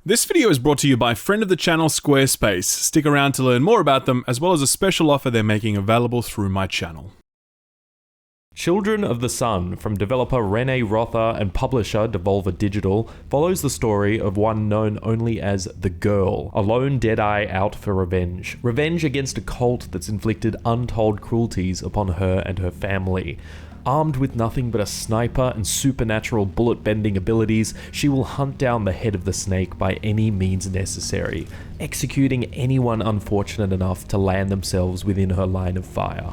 This video is brought to you by friend of the channel Squarespace. Stick around to learn more about them, as well as a special offer they're making available through my channel. Children of the Sun, from developer Rene Rother and publisher Devolver Digital, follows the story of one known only as the Girl, a lone Deadeye out for revenge. Revenge against a cult that's inflicted untold cruelties upon her and her family. Armed with nothing but a sniper and supernatural bullet-bending abilities, she will hunt down the head of the snake by any means necessary, executing anyone unfortunate enough to land themselves within her line of fire.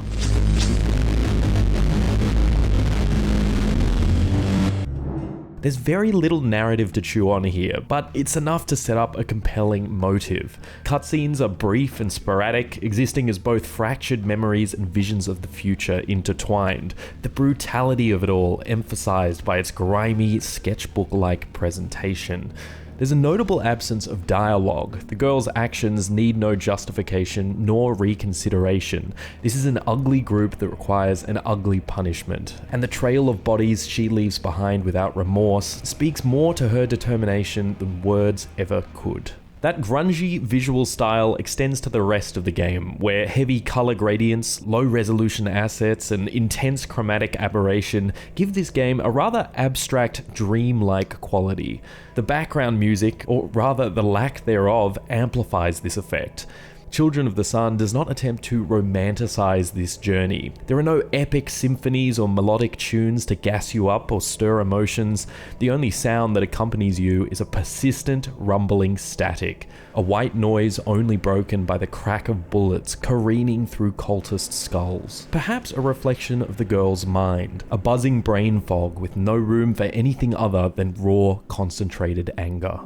There's very little narrative to chew on here, but it's enough to set up a compelling motive. Cutscenes are brief and sporadic, existing as both fractured memories and visions of the future intertwined, the brutality of it all emphasized by its grimy, sketchbook-like presentation. There's a notable absence of dialogue. The girl's actions need no justification nor reconsideration. This is an ugly group that requires an ugly punishment, and the trail of bodies she leaves behind without remorse speaks more to her determination than words ever could. That grungy visual style extends to the rest of the game, where heavy color gradients, low-resolution assets, and intense chromatic aberration give this game a rather abstract, dreamlike quality. The background music, or rather the lack thereof, amplifies this effect. Children of the Sun does not attempt to romanticize this journey. There are no epic symphonies or melodic tunes to gas you up or stir emotions. The only sound that accompanies you is a persistent, rumbling static, a white noise only broken by the crack of bullets careening through cultist skulls. Perhaps a reflection of the girl's mind, a buzzing brain fog with no room for anything other than raw, concentrated anger.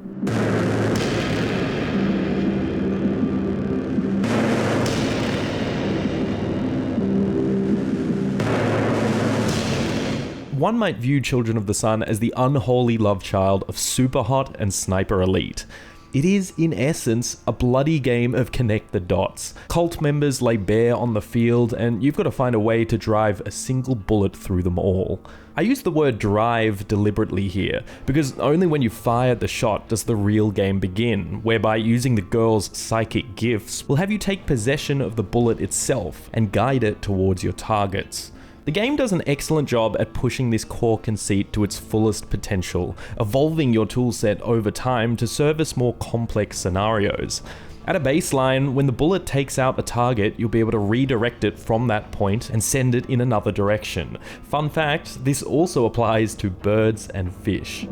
One might view Children of the Sun as the unholy love child of Superhot and Sniper Elite. It is, in essence, a bloody game of connect the dots. Cult members lay bare on the field, and you've got to find a way to drive a single bullet through them all. I use the word drive deliberately here, because only when you fire the shot does the real game begin, whereby using the girl's psychic gifts will have you take possession of the bullet itself and guide it towards your targets. The game does an excellent job at pushing this core conceit to its fullest potential, evolving your toolset over time to service more complex scenarios. At a baseline, when the bullet takes out a target, you'll be able to redirect it from that point and send it in another direction. Fun fact, this also applies to birds and fish.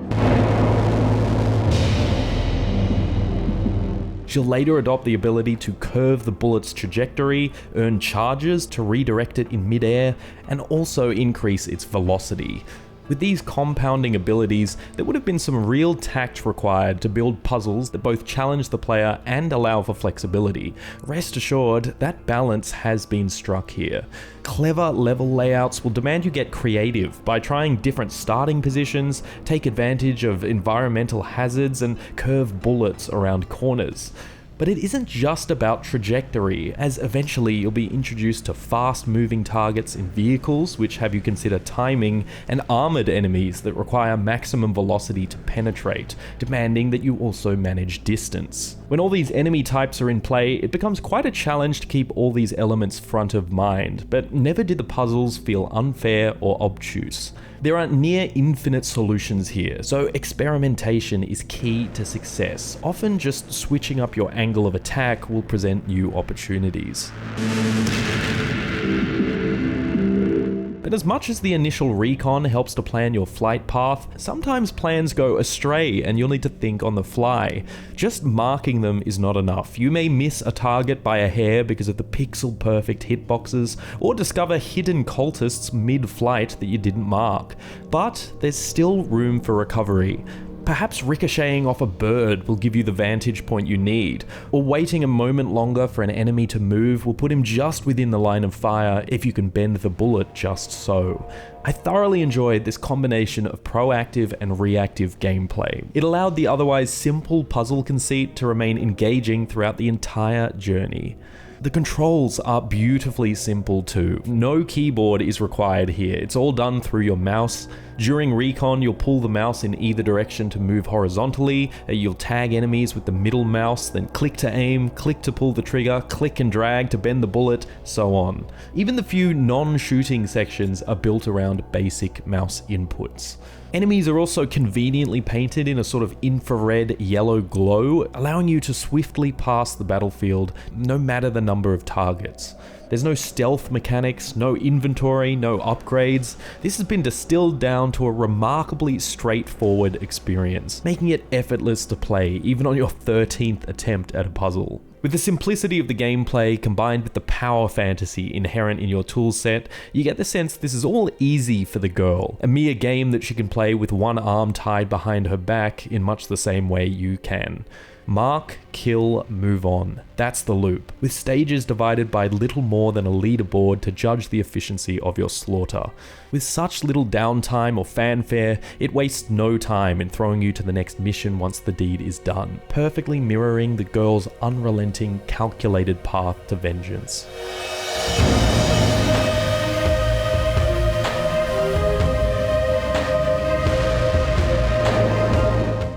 She'll later adopt the ability to curve the bullet's trajectory, earn charges to redirect it in midair, and also increase its velocity. With these compounding abilities, there would have been some real tact required to build puzzles that both challenge the player and allow for flexibility. Rest assured, that balance has been struck here. Clever level layouts will demand you get creative by trying different starting positions, take advantage of environmental hazards, and curve bullets around corners. But it isn't just about trajectory, as eventually you'll be introduced to fast-moving targets in vehicles, which have you consider timing, and armored enemies that require maximum velocity to penetrate, demanding that you also manage distance. When all these enemy types are in play, it becomes quite a challenge to keep all these elements front of mind, but never did the puzzles feel unfair or obtuse. There are near infinite solutions here, so experimentation is key to success. Often just switching up your angle of attack will present new opportunities. But as much as the initial recon helps to plan your flight path, sometimes plans go astray and you'll need to think on the fly. Just marking them is not enough. You may miss a target by a hair because of the pixel-perfect hitboxes, or discover hidden cultists mid-flight that you didn't mark. But there's still room for recovery. Perhaps ricocheting off a bird will give you the vantage point you need, or waiting a moment longer for an enemy to move will put him just within the line of fire if you can bend the bullet just so. I thoroughly enjoyed this combination of proactive and reactive gameplay. It allowed the otherwise simple puzzle conceit to remain engaging throughout the entire journey. The controls are beautifully simple too. No keyboard is required here. It's all done through your mouse. During recon, you'll pull the mouse in either direction to move horizontally. You'll tag enemies with the middle mouse, then click to aim, click to pull the trigger, click and drag to bend the bullet, so on. Even the few non-shooting sections are built around basic mouse inputs. Enemies are also conveniently painted in a sort of infrared yellow glow, allowing you to swiftly pass the battlefield no matter the number of targets. There's no stealth mechanics, no inventory, no upgrades. This has been distilled down to a remarkably straightforward experience, making it effortless to play even on your 13th attempt at a puzzle. With the simplicity of the gameplay combined with the power fantasy inherent in your toolset, you get the sense this is all easy for the girl, a mere game that she can play with one arm tied behind her back in much the same way you can. Mark, kill, move on. That's the loop, with stages divided by little more than a leaderboard to judge the efficiency of your slaughter. With such little downtime or fanfare, it wastes no time in throwing you to the next mission once the deed is done, perfectly mirroring the girl's unrelenting, calculated path to vengeance.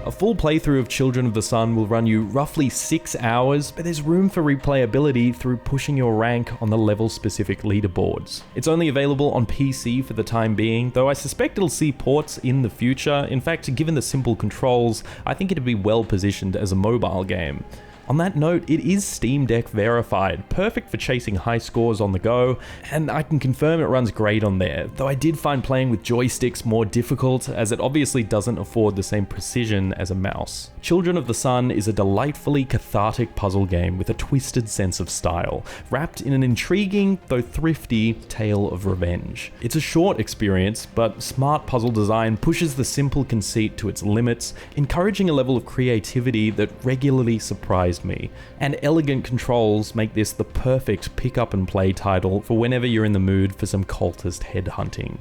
A full playthrough of Children of the Sun will run you roughly 6 hours, but there's room for replayability through pushing your rank on the level-specific leaderboards. It's only available on PC for the time being, though I suspect it'll see ports in the future. In fact, given the simple controls, I think it'd be well positioned as a mobile game. On that note, it is Steam Deck verified, perfect for chasing high scores on the go, and I can confirm it runs great on there, though I did find playing with joysticks more difficult, as it obviously doesn't afford the same precision as a mouse. Children of the Sun is a delightfully cathartic puzzle game with a twisted sense of style, wrapped in an intriguing, though thrifty, tale of revenge. It's a short experience, but smart puzzle design pushes the simple conceit to its limits, encouraging a level of creativity that regularly surprised me, and elegant controls make this the perfect pick up and play title for whenever you're in the mood for some cultist headhunting.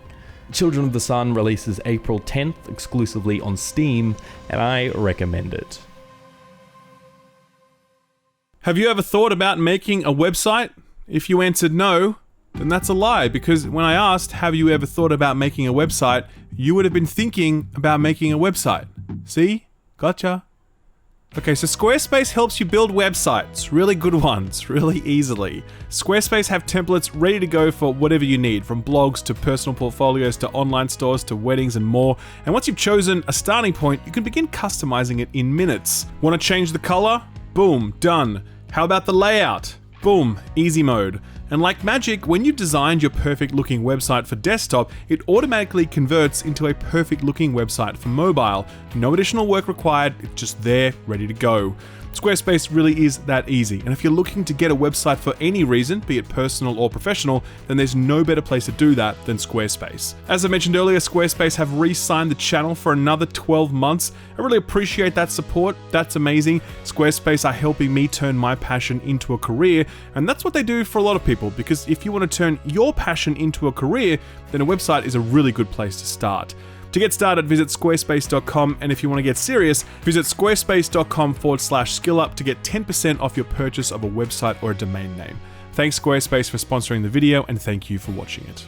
Children of the Sun releases April 10th exclusively on Steam, and I recommend it. Have you ever thought about making a website? If you answered no, then that's a lie, because when I asked, have you ever thought about making a website, you would have been thinking about making a website. See? Gotcha. Okay, so Squarespace helps you build websites, really good ones, really easily. Squarespace have templates ready to go for whatever you need, from blogs to personal portfolios to online stores to weddings and more. And once you've chosen a starting point, you can begin customizing it in minutes. Want to change the color? Boom, done. How about the layout? Boom, easy mode. And like magic, when you've designed your perfect looking website for desktop, it automatically converts into a perfect looking website for mobile. No additional work required, it's just there, ready to go. Squarespace really is that easy, and if you're looking to get a website for any reason, be it personal or professional, then there's no better place to do that than Squarespace. As I mentioned earlier, Squarespace have re-signed the channel for another 12 months. I really appreciate that support, that's amazing. Squarespace are helping me turn my passion into a career, and that's what they do for a lot of people, because if you want to turn your passion into a career, then a website is a really good place to start. To get started, visit squarespace.com, and if you want to get serious, visit squarespace.com/skillup to get 10% off your purchase of a website or a domain name. Thanks Squarespace for sponsoring the video, and thank you for watching it.